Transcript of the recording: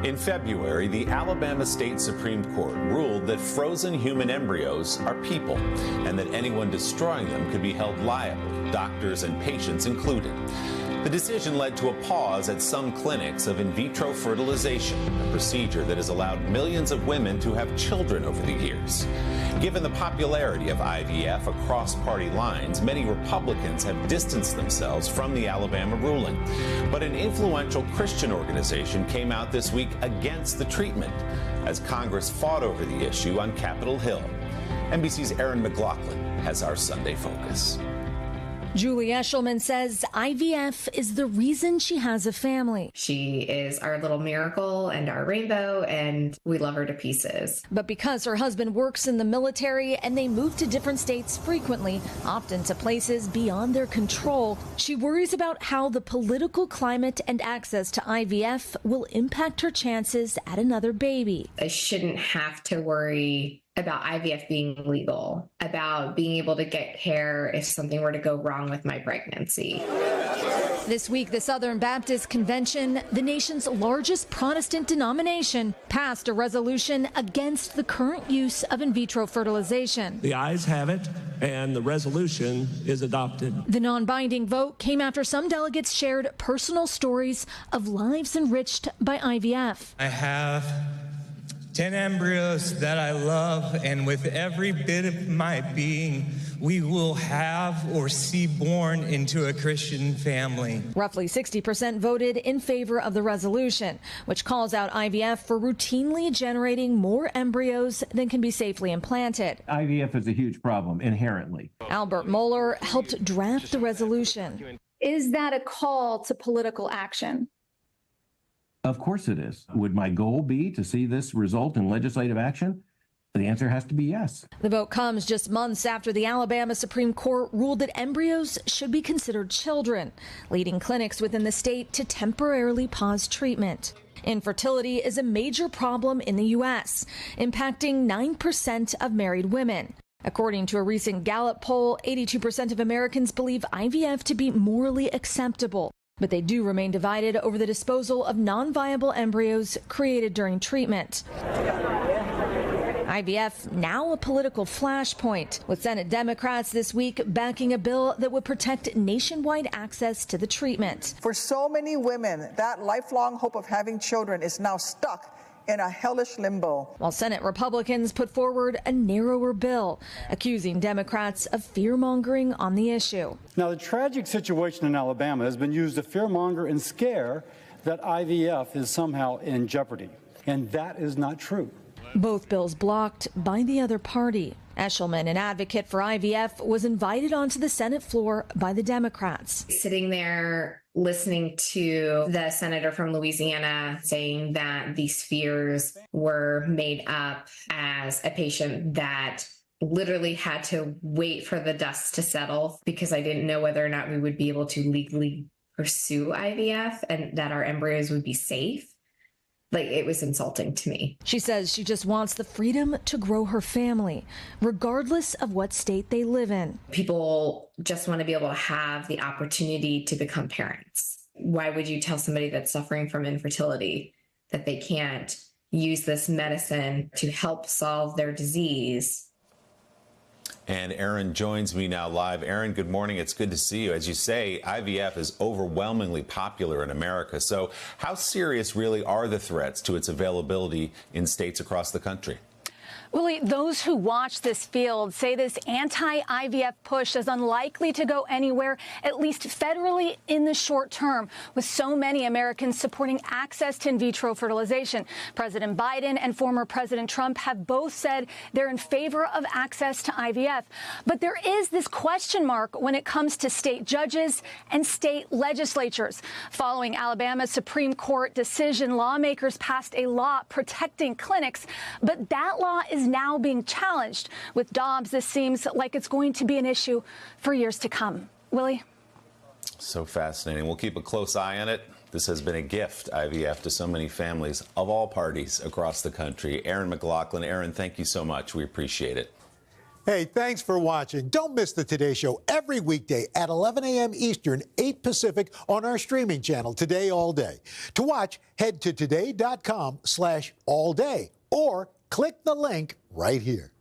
In February, the Alabama State Supreme Court ruled that frozen human embryos are people and that anyone destroying them could be held liable, doctors and patients included. The decision led to a pause at some clinics of in vitro fertilization, a procedure that has allowed millions of women to have children over the years. Given the popularity of IVF across party lines, many Republicans have distanced themselves from the Alabama ruling. But an influential Christian organization came out this week against the treatment as Congress fought over the issue on Capitol Hill. NBC's Erin McLaughlin has our Sunday focus. Julie Eshelman says IVF is the reason she has a family. She is our little miracle and our rainbow, and we love her to pieces. But because her husband works in the military and they move to different states frequently, often to places beyond their control, she worries about how the political climate and access to IVF will impact her chances at another baby. I shouldn't have to worry about IVF being legal, about being able to get care if something were to go wrong with my pregnancy. This week, the Southern Baptist Convention, the nation's largest Protestant denomination, passed a resolution against the current use of in vitro fertilization. The ayes have it, and the resolution is adopted. The non-binding vote came after some delegates shared personal stories of lives enriched by IVF. I have 10 embryos that I love, and with every bit of my being, we will have or see born into a Christian family. Roughly 60% voted in favor of the resolution, which calls out IVF for routinely generating more embryos than can be safely implanted. IVF is a huge problem inherently. Albert Moeller helped draft the resolution. Is that a call to political action? Of course it is. Would my goal be to see this result in legislative action? The answer has to be yes. The vote comes just months after the Alabama Supreme Court ruled that embryos should be considered children, leading clinics within the state to temporarily pause treatment. Infertility is a major problem in the U.S., impacting 9% of married women. According to a recent Gallup poll, 82% of Americans believe IVF to be morally acceptable. But they do remain divided over the disposal of non-viable embryos created during treatment. IVF now a political flashpoint, with Senate Democrats this week backing a bill that would protect nationwide access to the treatment. For so many women, that lifelong hope of having children is now stuck in a hellish limbo. While Senate Republicans put forward a narrower bill, accusing Democrats of fear-mongering on the issue. Now, the tragic situation in Alabama has been used to fear-monger and scare that IVF is somehow in jeopardy, and that is not true. Both bills blocked by the other party. Eshelman, an advocate for IVF, was invited onto the Senate floor by the Democrats. Sitting there listening to the senator from Louisiana saying that these fears were made up as a patient that literally had to wait for the dust to settle because I didn't know whether or not we would be able to legally pursue IVF and that our embryos would be safe. Like, it was insulting to me. She says she just wants the freedom to grow her family, regardless of what state they live in. People just want to be able to have the opportunity to become parents. Why would you tell somebody that's suffering from infertility that they can't use this medicine to help solve their disease? And Erin joins me now live. Erin, good morning. It's good to see you. As you say, IVF is overwhelmingly popular in America. So how serious really are the threats to its availability in states across the country? Willie, those who watch this field say this anti-IVF push is unlikely to go anywhere, at least federally in the short term, with so many Americans supporting access to in vitro fertilization. President Biden and former President Trump have both said they're in favor of access to IVF. But there is this question mark when it comes to state judges and state legislatures. Following Alabama's Supreme Court decision, lawmakers passed a law protecting clinics, but that law is now being challenged. With Dobbs, this seems like it's going to be an issue for years to come. Willie? So fascinating. We'll keep a close eye on it. This has been a gift, IVF, to so many families of all parties across the country. Erin McLaughlin. Erin, thank you so much. We appreciate it. Hey, thanks for watching. Don't miss the Today Show every weekday at 11 a.m. Eastern, 8 Pacific on our streaming channel, Today All Day. To watch, head to today.com/allday or click the link right here.